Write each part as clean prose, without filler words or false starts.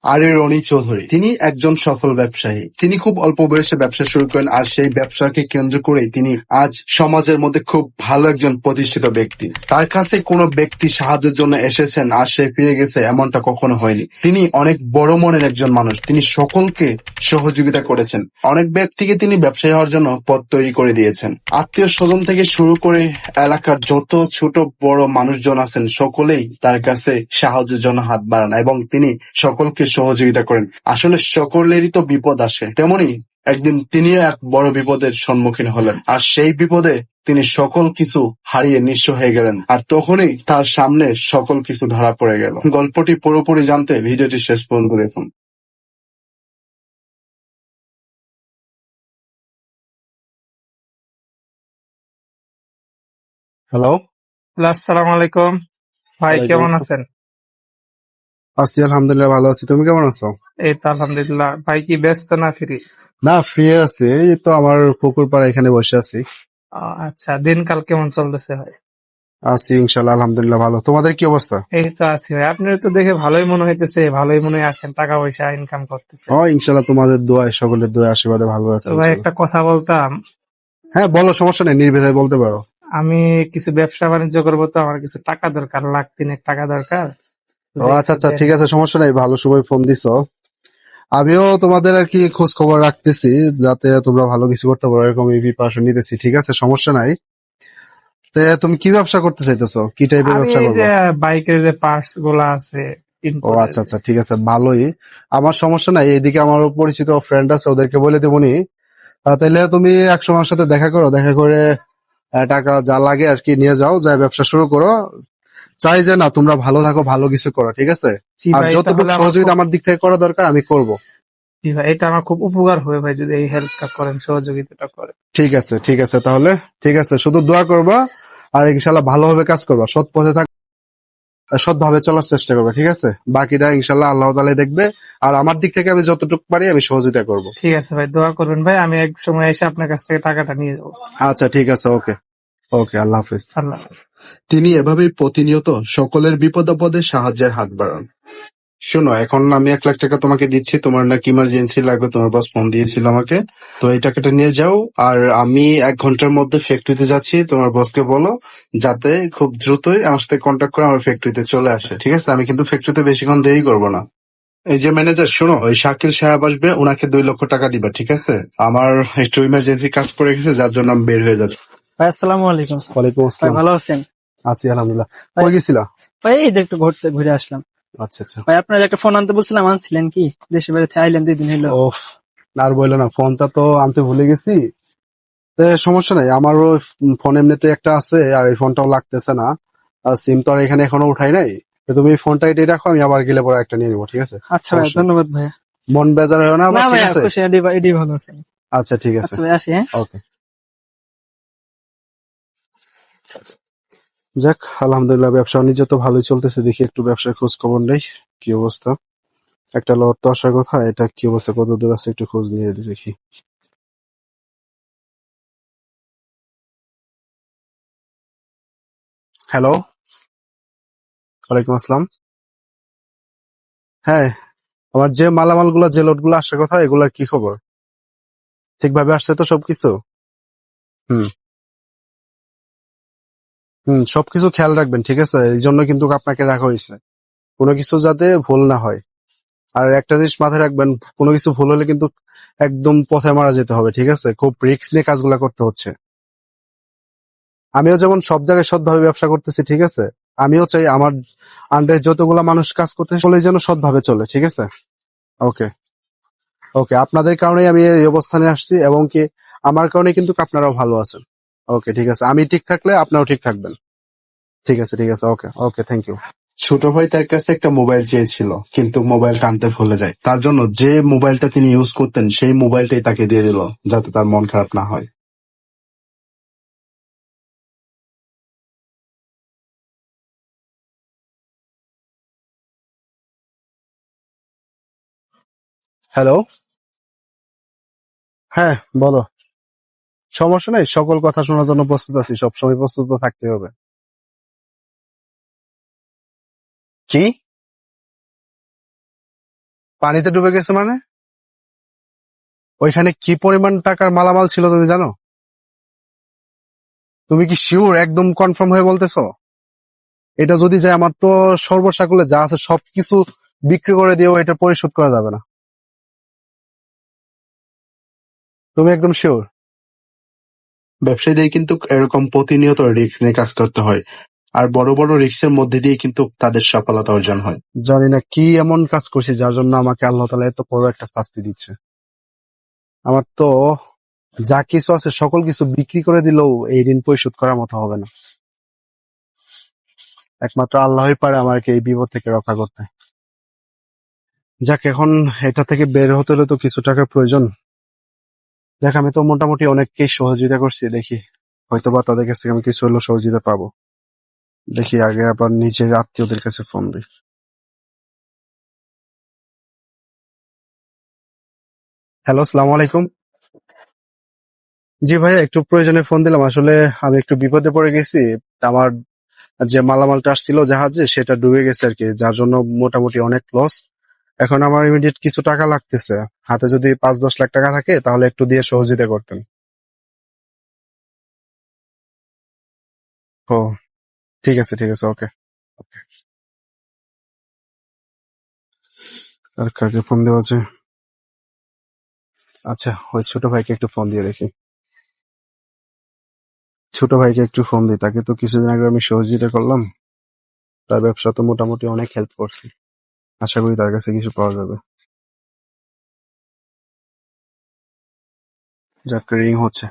আরে রনি চৌধুরী তিনি একজন সফল ব্যবসায়ী। তিনি খুব অল্প বয়সে ব্যবসা শুরু করেন, আর সেই ব্যবসাকে কেন্দ্র করেই তিনি আজ সমাজের মধ্যে খুব ভালো একজন প্রতিষ্ঠিত ব্যক্তি। তার কাছে কোনো ব্যক্তি সাহায্যের জন্য এসেছেন আর সে ফিরে গেছে, এমনটা কখনো হয়নি। তিনি অনেক বড় মনের একজন মানুষ। তিনি সকলকে সহযোগিতা করেছেন। অনেক ব্যক্তিকে তিনি ব্যবসায়ী হওয়ার জন্য পথ তৈরি করে দিয়েছেন। আত্মীয় স্বজন থেকে শুরু করে এলাকার যত ছোট বড় মানুষজন আছেন সকলেই তার কাছে সাহায্যের জন্য হাত বাড়ান এবং তিনি সকলকে সহযোগিতা করেন। আসলে সকলেরই তো বিপদ আসে, তেমনি একদিন তিনিও এক বড় বিপদের সম্মুখীন হলেন, আর সেই বিপদে তিনি সকল কিছু হারিয়ে নিঃস্ব হয়ে গেলেন। আর তখনই তার সামনে সকল কিছু ধরা পড়ে গেল। গল্পটি পুরোপুরি জানতে ভিডিওটি শেষ পর্যন্ত দেখুন। হ্যালো। হ্যালো, আসসালামু আলাইকুম। ভাই ওয়ালাইকুম কেমন আসসালাম। আছেন? আছি আলহামদুলিল্লাহ, ভালো আছি। তুমি কেমন আছো? এই তো আলহামদুলিল্লাহ। ভাই কি ব্যস্ত না ফ্রি? না, ফ্রি আছি। এই তো আমার পুকুর পাড়ে এখানে বসে আছি। আচ্ছা, দিনকাল কেমন চলতেছে ভাই? আছি ইনশাল্লাহ, আলহামদুলিল্লাহ ভালো। তোমাদের কি অবস্থা? এই তো আছি ভাই। আপনার তো দেখে ভালোই মনে হইতেছে, ভালোই মনে হয় আছেন, টাকা পয়সা ইনকাম করতেছেন। ইনশাল্লাহ তোমাদের দোয়ায়, সকলের দোয়ায় আশীর্বাদে ভালো আছে তো ভাই ইনশাল্লাহ। একটা কথা বলতাম। হ্যাঁ বলো, সমস্যা নেই, নির্ভয়ে বলতে পারো। আমি কিছু ব্যবসা বাণিজ্য করবো, তো আমার কিছু টাকা দরকার, লাখ তিনেক টাকা দরকার। ও যদি আচ্ছা একটু আচ্ছা, দেন। ঠিক আছে, সমস্যা নেই, ভালো সময় ফোন দিছো। আমিও তোমাদের আর কি খোঁজ খবর রাখতেছি, যাতে তোমরা ভালো কিছু করতে পারো, এরকম প্রিপারেশন নিতেছি। ঠিক আছে, সমস্যা নাই। তে তুমি কি ব্যবসা করতে চাইতেছো? কি টাইপের আমি ব্যবসা এই যে করবো? বাইকের যে পার্টস গুলা আছে, ও ইম্পোর্টের। আচ্ছা আচ্ছা, ঠিক আছে, ভালোই। আমার সমস্যা নাই, এইদিকে আমার পরিচিত ফ্রেন্ড আছে, ওদেরকে বলে দেবনি। তাইলে তুমি একসময় আমার সাথে দেখা করো, দেখা করে টাকা যা লাগে আর কি নিয়ে যাও, যা ব্যবসা শুরু করো। চাই যে না তোমরা ভালো থাকো, ভালো কিছু করো, ঠিক আছে? জি আর ভাই, এটা যতটুকু হলে আমার সহযোগিতা খুব, আমার দিক থেকে করা দরকার আমি করব। জি ভাই, এটা আমার খুব উপকার হবে ভাই, যদি এই হেল্পটা করেন, সহযোগিতাটা করেন। ঠিক আছে ঠিক আছে, তাহলে ঠিক আছে, শুধু দোয়া করবা আর ইনশাল্লাহ ভালোভাবে কাজ করবা, সৎ পথে থাক, সৎভাবে চলার চেষ্টা করবে, ঠিক আছে? বাকিটা ইনশাল্লাহ আল্লাহ তাআলাই দেখবে। আর আমার দিক থেকে আমি যতটুকু পারি আমি সহযোগিতা করব। ঠিক আছে ভাই, দোয়া করবেন ভাই, আমি এক সময় এসে আপনার কাছ থেকে টাকাটা নিয়ে যাবো। আচ্ছা ঠিক আছে, ওকে ওকে, আল্লাহ হাফিজ। আল্লাহ হাফেজ। তিনি এভাবেই প্রতিনিয়ত সকলের বিপদ আপদে সাহায্যের হাত বাড়ান। শোনো, এখন আমি 1 লাখ টাকা তোমাকে দিচ্ছি, তোমার নাকি ইমার্জেন্সি লাগবে, তোমার বস ফোন দিয়েছিল আমাকে। তো এই টাকাটা নিয়ে যাও, আর আমি 1 ঘন্টার মধ্যে ফ্যাক্টরিতে যাচ্ছি। তোমার বসকে বলো যাতে খুব দ্রুতই আমার সাথে কন্ট্যাক্ট করে আমার ফ্যাক্টরিতে চলে আসে, ঠিক আছে? আমি কিন্তু ফ্যাক্টরিতে বেশিক্ষণ দেরি করবো না। এই যে ম্যানেজার, শোনো, ওই শাকিল সাহেব আসবে, ওনাকে 2 লক্ষ টাকা দিবা, ঠিক আছে? আমার একটু ইমার্জেন্সি কাজ পড়ে গেছে, যার জন্য আমি বের হয়ে যাচ্ছি। ভাই আসসালামু আলাইকুম। ওয়ালাইকুম ভাই আসসালাম। ভালো আছেন? আছি আলহামদুলিল্লাহ। ভাই, কই গেছিলা? ভাই এই যে একটু ঘুরে আসলাম। আচ্ছা আচ্ছা। ভাই আপনার একটা ফোন আনতে বলছিলাম, আনছিলেন কি? দেশে বেড়াতে আইলেন 2 দিন হইলো। ও, আর বললো না, ফোনটা তো আনতে ভুলে গেছি। সমস্যা নাই, আমারও ফোন এমনিতে একটা আছে, আর এই ফোনটাও লাগতেছে না। আর সিম তো আর এখানে এখনো উঠাই নাই। তো তুমি ফোনটা এটাই রাখো, আমি আবার গেলে পরে একটা নিয়ে নিবো, ঠিক আছে? আচ্ছা ভাই, সমস্যা নেই। ধন্যবাদ ভাইয়া। মন বেজার হয় না আবার, না ঠিক ভাইয়া, আছে? খুশি, এডি ভালো আছেন। আচ্ছা ঠিক আছে, আচ্ছা ভাই, আসি হ্যাঁ। ওকে। যাক, আলহামদুলিল্লাহ ব্যবসা বাণিজ্য তো ভালোই চলতেছে। দেখি একটু ব্যবসার খোঁজ খবর নেই, কি অবস্থা। একটা লট তো আসার কথা, এটা কি অবস্থা, কত দূর আছে একটু খোঁজ নিয়ে দেখি। হ্যালো, ওয়ালাইকুম আসসালাম। হ্যাঁ, আমার যে মালামাল গুলা, যে লট গুলো আসার কথা, এগুলার কি খবর? ঠিকভাবে আসছে তো সবকিছু? হুম হুম, সবকিছু খেয়াল রাখবেন, ঠিক আছে? এই জন্য কিন্তু আপনাকে রাখা হয়েছে, কোনো কিছু যাতে ভুল না হয়। আর একটা জিনিস মাথায় রাখবেন, কোনো কিছু ভুল হলে কিন্তু একদম পথে মারা যেতে হবে, ঠিক আছে? খুব রিস্ক নিয়ে কাজগুলা করতে হচ্ছে। আমিও যেমন সব জায়গায় সৎভাবে ব্যবসা করতেছি, ঠিক আছে? আমিও চাই আমার আন্ডারে যতগুলা মানুষ কাজ করতে চলে যেন সৎভাবে চলে, ঠিক আছে? ওকে ওকে, আপনাদের কারণেই আমি এই অবস্থানে আসছি, এবং কি আমার কারণে কিন্তু আপনারাও ভালো আছেন। ওকে ঠিক আছে, আমি ঠিক থাকলে আপনারাও ঠিক থাকবেন। ঠিক আছে ঠিক আছে, ওকে ওকে, থ্যাংক ইউ। ছোট ভাই তার কাছে একটা মোবাইল চেয়েছিল, কিন্তু মোবাইলটা আনতে ভুলে যায়। তার জন্য যে মোবাইলটা তিনি ইউজ করতেন সেই মোবাইলটাই তাকে দিয়ে দিল, যাতে তার মন খারাপ না হয়। হ্যালো। হ্যাঁ বলো। সমস্যা নেই, সকল কথা শোনার জন্য প্রস্তুত আছি, সবসময় প্রস্তুত তো থাকতে হবে। কি? পানিতে ডুবে গেছে মানে? ওইখানে কি পরিমাণ টাকার মালামাল ছিল তুমি জানো? তুমি কি শিওর, একদম কনফার্ম হয়ে বলতেছো? এটা যদি যায়, আমার তো সর্বসাকুল্যে যা আছে সবকিছু বিক্রি করে দিয়েও এটা পরিশোধ করা যাবে না। তুমি একদম শিওর? ব্যবসায়ীদের কিন্তু এরকম প্রতিনিয়ত রিস্ক নিয়ে কাজ করতে হয়, আর বড় বড় রিস্কের মধ্যে দিয়ে কিন্তু তাদের সফলতা অর্জন হয়। জানি না কি এমন কাজ করছি যার জন্য আমাকে আল্লাহ তাআলা এত বড় একটা শাস্তি দিচ্ছে। আমার তো যা কিছু আছে সকল কিছু বিক্রি করে দিলেও এই ঋণ পরিশোধ করার মতো হবে না। একমাত্র আল্লাহই পারে আমাকে এই বিপদ থেকে রক্ষা করতে। যাক, এখন এটা থেকে বের হতে হলে তো কিছু টাকার প্রয়োজন। দেখ, আমি তো মোটামুটি অনেককেই সহযোগিতা করছি, দেখি হয়তোবা তাদের কাছ থেকে আমি কিছু হলেও সহযোগিতা পাবো। দেখি আগে আবার নিজের আত্মীয়দের কাছে ফোন দিই। হ্যালো, আসসালামু আলাইকুম। জি ভাইয়া, একটু প্রয়োজনে ফোন দিলাম। আসলে আমি একটু বিপদে পড়ে গেছি। আমার যে মালামালটা আসছিল জাহাজে, সেটা ডুবে গেছে আর কি, যার জন্য মোটামুটি অনেক লস। এখন আমার ইমিডিয়েট কিছু টাকা লাগতেছে। হাতে যদি 5-10 লাখ টাকা থাকে তাহলে একটু দিয়ে সহযোগিতা করতেন। ও, ঠিক আছে ঠিক আছে, ওকে। আর কাকে ফোন দেওয়া আছে? আচ্ছা, ওই ছোট ভাইকে একটু ফোন দিয়ে দেখি। ছোট ভাইকে একটু ফোন দিই, তাকে তো কিছুদিন আগে আমি সহযোগিতা করলাম। তার ব্যবসা তো মোটামুটি অনেক হেল্প করছি। আশা করি তার কাছে কিছু পাওয়া যাবে। যাক, রিং হচ্ছে।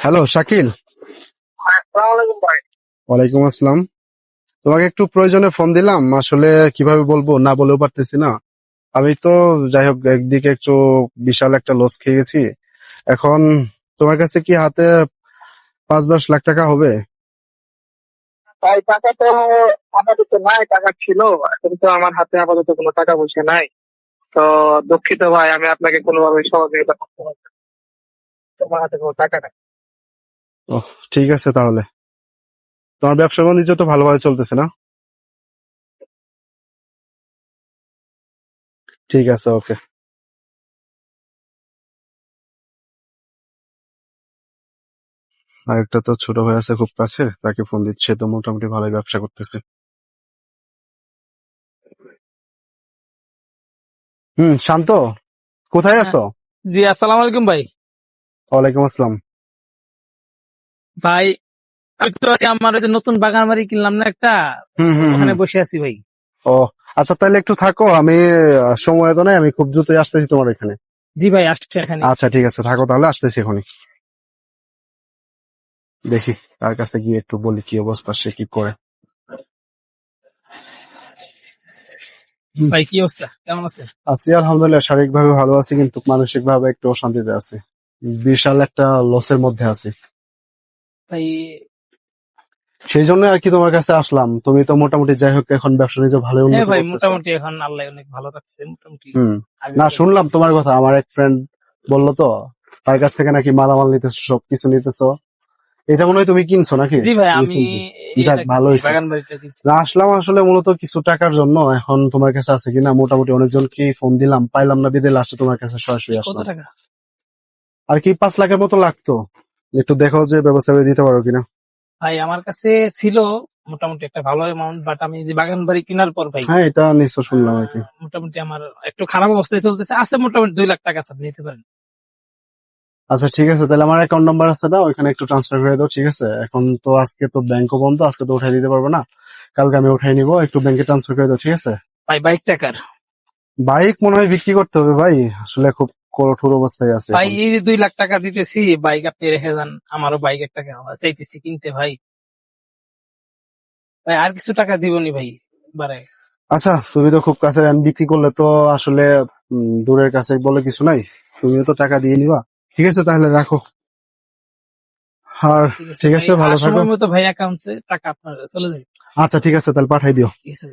হ্যালো শাকিল। আসসালামু ভাই। ওয়ালাইকুম আসসালাম। তোমাকে একটু প্রয়োজনে ফোন দিলাম। আসলে কিভাবে বলবো, না বলেও পারতেছি না। আমি তো যাই হোক একদিকে একটু বিশাল একটা লস খেয়ে গেছি। এখন তোমার কাছে কি হাতে 5-10 লাখ টাকা হবে? ভাই টাকা তো আপাতত নাই, টাকা ছিল, এখন তো আমার হাতে আপাতত কোনো টাকা পয়সা নাই। তো দুঃখিত ভাই, আমি আপনাকে কোনোভাবে সহযোগিতা করতে পারবো না। তোমার হাতে কোনো টাকা নাই। ওহ, ঠিক আছে তাহলে। তোমার ব্যবসা বাণিজ্য তো ভালোভাবে চলতেছে না? ঠিক আছে, ওকে। আরেকটা তো ছোট ভাই আছে খুব কাছে, তাকে ফোন দিচ্ছে, তো মোটামুটি ভালোই ব্যবসা করতেছে। শান্ত, কোথায় হ্যাঁ, আছো? জি আসসালামু আলাইকুম ভাই। ওয়ালাইকুম আসসালাম। ভাই আমি তো আছি, আমার ওই যে নতুন বাগান বাড়ি কিনলাম না একটা, হুম হুম ওখানে হুম বসে আছি ভাই। ও, আচ্ছা তাহলে একটু থাকো, আমি সময় তো নাই, আমি খুব দ্রুতই আসতেছি তোমার এখানে। জি ভাই, আসছে এখানে। আচ্ছা ঠিক আছে, থাকো তাহলে, আসতেছি এখনই। দেখি তার কাছে গিয়ে একটু বলি কি অবস্থা, সে কি করে। হুম, ভাই কি অবস্থা, কেমন আছেন? আছি আলহামদুলিল্লাহ, শারীরিকভাবে ভালো আছি কিন্তু মানসিক ভাবে একটু অশান্তিতে আছি। বিশাল একটা লসের মধ্যে আছি। ভাই সেই জন্য আর কি তোমার কাছে আসলাম। তুমি তো মোটামুটি যাই হোক এখন ব্যবসা নিজে ভালোই হ্যাঁ উন্নতি ভাই, করতেছো। মোটামুটি এখন আল্লাহ অনেক ভালো রাখছে মোটামুটি। হুম। আগে না, চেয়ে। শুনলাম তোমার কথা, আমার এক ফ্রেন্ড বললো তো, তার কাছ থেকে নাকি মালামাল নিতেছো, সবকিছু নিতেছো। এটা মনে হয় তুমি কিনছো নাকি জি ভাই, আমি রিসেন্টলি? যাক, এটা ভালো কিনছি, হয়েছে। বাগান বাড়িটা কিনছি। না, আসলাম আসলে মূলত কিছু টাকার জন্য। এখন তোমার কাছে আছে কিনা, মোটামুটি অনেকজনকে ফোন দিলাম, পাইলাম না, বিদে লাস্টে তোমার কাছে সরাসরি কত আসলাম। টাকা? আর কি 5 লাখের মতো লাগতো। একটু দেখো যে ব্যবস্থা করে দিতে পারো কিনা। ভাই আমার কাছে ছিল মোটামুটি একটা ভালো অ্যামাউন্ট, বাট আমি যে বাগান বাড়ি কেনার পর ভাই হ্যাঁ, এটা নিশ্চয় শুনলাম আর কি। মোটামুটি আমার একটু খারাপ অবস্থায় চলতেছে, আছে মোটামুটি 2 লাখ টাকা আছে, আপনি নিতে পারেন। আচ্ছা ঠিক আছে, তাহলে আমার অ্যাকাউন্ট নাম্বার আছে না, ওইখানে একটু ট্রান্সফার করে দাও, ঠিক আছে? এখন তো আজকে তো ব্যাংকও বন্ধ, আজকে তো উঠাই দিতে পারবো না, কালকে আমি উঠাই নিবো, একটু ব্যাংকে ট্রান্সফার করে দাও, ঠিক আছে? ভাই বাইক টাকার। বাইক মনে হয় বিক্রি করতে হবে ভাই, আসলে খুব কঠোর অবস্থায় আছে ভাই এখন। এই যে 2 লাখ টাকা দিতেছি, বাইক আপনি রেখে যান, আমারও বাইক একটা চাইতেছি কিনতে ভাই। ভাই আর কিছু টাকা দিবনি ভাই বারে। আচ্ছা, তুমি তো খুব কাছে, আমি বিক্রি করলে তো আসলে দূরের কাছে বলে কিছু নাই, তুমিও তো টাকা দিয়ে নিবা। ঠিক আছে তাহলে রাখো। আর ঠিক আছে ঠিক ভাই, আছে, ভালো আর থাকো। সময় মতো ভাই অ্যাকাউন্টে টাকা আপনার চলে যাবে। আচ্ছা ঠিক আছে, তাহলে পাঠাই দিও। ঠিক আছে।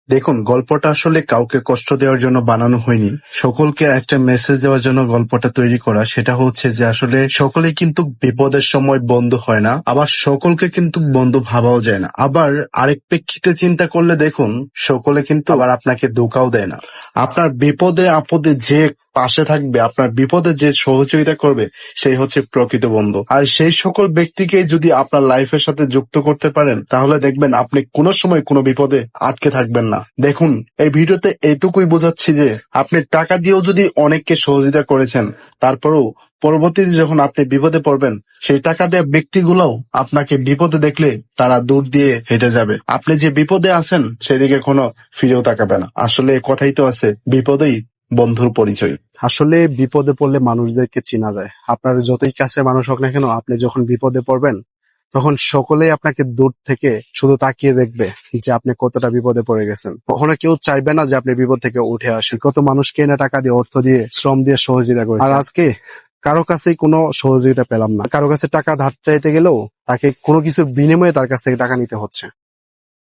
দেখুন, গল্পটা আসলে কাউকে কষ্ট দেওয়ার জন্য বানানো হয়নি, সকলকে একটা মেসেজ দেওয়ার জন্য গল্পটা তৈরি করা। সেটা হচ্ছে যে আসলে সকলেই কিন্তু বিপদের সময় বন্ধু হয় না, আবার সকলকে কিন্তু বন্ধু ভাবাও যায় না। আবার আরেক প্রেক্ষিতে চিন্তা করলে দেখুন, সকলে কিন্তু আবার আপনাকে ধোঁকাও দেয় না। আপনার বিপদে আপদে যে পাশে থাকবে, আপনার বিপদে যে সহযোগিতা করবে, সেই হচ্ছে প্রকৃত বন্ধু। আর সেই সকল ব্যক্তিকে যদি আপনার লাইফের সাথে যুক্ত করতে পারেন, তাহলে দেখবেন আপনি কোনো সময় কোনো বিপদে আটকে থাকবেন না। দেখুন, এই ভিডিওতে এটুকুই বোঝাচ্ছি যে আপনি টাকা দিয়েও যদি অনেককে সহযোগিতা করেছেন, তারপরেও পরবর্তীতে যখন আপনি বিপদে পড়বেন, সেই টাকা দেওয়া ব্যক্তিগুলোও আপনাকে বিপদে দেখলে তারা দূর দিয়ে হেঁটে যাবে। আপনি যে বিপদে আছেন সেদিকে কোনো ফিরেও তাকাবে না। আসলে কথাই তো আছে, বিপদেই বন্ধুর পরিচয়। আসলে বিপদে পড়লে মানুষদেরকে চেনা যায়। আপনার যতই কাছে মানুষ হোক না কেন, আপনি যখন বিপদে পড়বেন তখন সকলেই আপনাকে দূর থেকে শুধু তাকিয়ে দেখবে যে আপনি কতটা বিপদে পড়ে গেছেন। কখনো কেউ চাইবে না যে আপনি বিপদ থেকে উঠে আসেন। কত মানুষকে না টাকা দিয়ে, অর্থ দিয়ে, শ্রম দিয়ে সহযোগিতা করেছে। আর আজকে কারো কাছেই কোনো সহযোগিতা পেলাম না। কারো কাছে টাকা ধার চাইতে গেলেও তাকে কোনো কিছুর বিনিময়ে তার কাছ থেকে টাকা নিতে হচ্ছে।